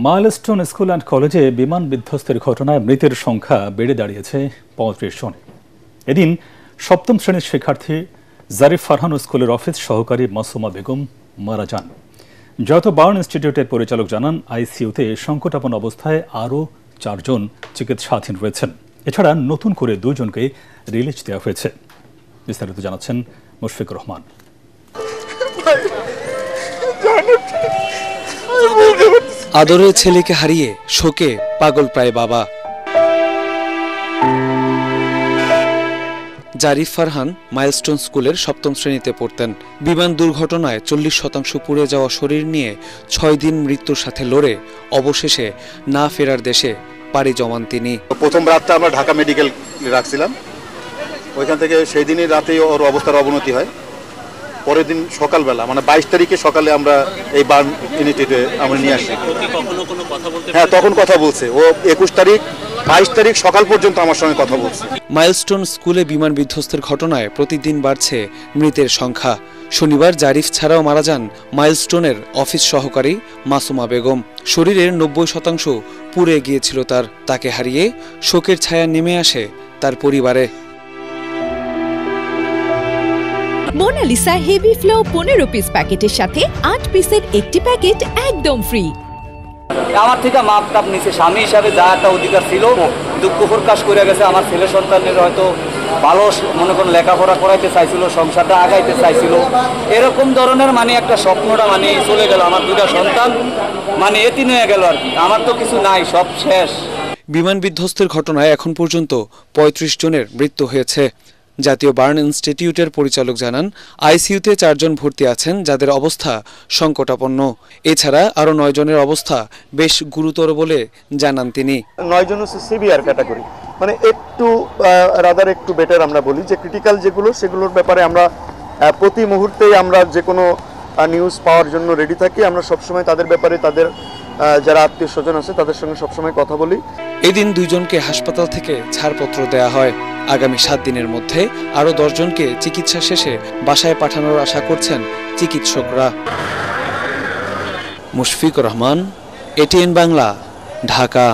Milestone school and কলেজে বিমান বিধ্বস্তের ঘটনায় মৃতের সংখ্যা বেড়ে দাঁড়িয়েছে ৩৫ জনে। এদিন সপ্তম শ্রেণীর শিক্ষার্থী জারিফ ফারহান স্কুলের অফিস সহকারী মাসুমা বেগম মারা যান। জাতীয় বার্ন ইনস্টিটিউটের পরিচালক জানান, আইসিইউতে সংকটাপন্ন অবস্থায় আরও ৪ জন চিকিৎসাধীন রয়েছেন। এছাড়া নতুন করে ২ জনকে রিলিজ দেওয়া হয়েছে। বিস্তারিত জানাচ্ছেন মুশফিকুর রহমান। আদরের ছেলেকে হারিয়ে শোকে পাগল প্রায় বাবা। জারিফ ফারহান মাইলস্টোন স্কুলের সপ্তম শ্রেণীতে পড়তেন। বিমান দুর্ঘটনায় 40% পুড়ে যাওয়া শরীর নিয়ে ৬ দিন মৃত্যুর সাথে লড়ে অবশেষে না ফেরার দেশে পাড়ি জমান তিনি। প্রথম রাতটা আমরা ঢাকা মেডিকেল রাখছিলাম, ওইখান থেকে সেই দিনই রাতেই ওর অবস্থার অবনতি হয়। পরের দিন সকালবেলা মানে 22 তারিখে সকালে আমরা এই বার্ন ইউনিটে আমরা নিয়ে আসি। হ্যাঁ, তখন কথা বলছে। ও 21 তারিখ 22 তারিখ সকাল পর্যন্ত আমার সঙ্গে কথা বলছে। মাইলস্টোন স্কুলে বিমান বিধ্বস্তের ঘটনায় প্রতিদিন বাড়ছে মৃতের সংখ্যা। শনিবার জারিফ ছাড়াও মারা যান মাইলস্টোনের অফিস সহকারী মাসুমা বেগম। শরীরের 90% পুড়ে গিয়েছিল তাকে হারিয়ে শোকের ছায়া নেমে আসে তার পরিবারে। মোনালিসা হেভি ফ্লো 15 পিস প্যাকেটের সাথে 8 পিসের একটি প্যাকেট একদম ফ্রি। আমার থেকে মাপ টাপ নিচে স্বামী হিসাবে যা একটা অধিকার ছিল দুঃখ প্রকাশ করে গেছে। আমার ছেলে সন্তানের হয়তো ভালো মনে কোনো লেখাপড়া করাইতে চাইছিল, সংসারটা আগাইতে চাইছিল, এরকম ধরনের মানে একটা স্বপ্নটা মানে চলে গেল। আমার 2টা সন্তান মানে এতিম হয়ে গেল আর কি। আমার তো কিছু নাই, সব শেষ। বিমান বিধ্বস্তের ঘটনায় এখন পর্যন্ত 35 জনের মৃত্যু হয়েছে। জাতীয় বার্ন ইনস্টিটিউটের পরিচালক জানান, আইসিইউতে 4 জন ভর্তি আছেন যাদের অবস্থা সংকটাপন্ন। এছাড়া আরও 9 জনের অবস্থা বেশ গুরুতর বলে জানান তিনি। 9 জন হচ্ছে সিভিয়ার ক্যাটাগরি, মানে একটু রাদার একটু বেটার আমরা বলি। যে ক্রিটিক্যাল যেগুলো সেগুলোর ব্যাপারে আমরা প্রতি মুহূর্তেই আমরা যে কোনো নিউজ পাওয়ার জন্য রেডি থাকি। আমরা সবসময় তাদের ব্যাপারে তাদের যারা আত্মীয় স্বজন আছে তাদের সঙ্গে সবসময় কথা বলি। এদিন 2 জনকে হাসপাতাল থেকে ছাড়পত্র দেয়া হয়। আগামী 7 দিনের মধ্যে আরও 10 জনকে চিকিৎসা শেষে বাসায় পাঠানোর আশা করছেন চিকিৎসকরা। মুশফিকুর রহমান, এটিএন বাংলা, ঢাকা।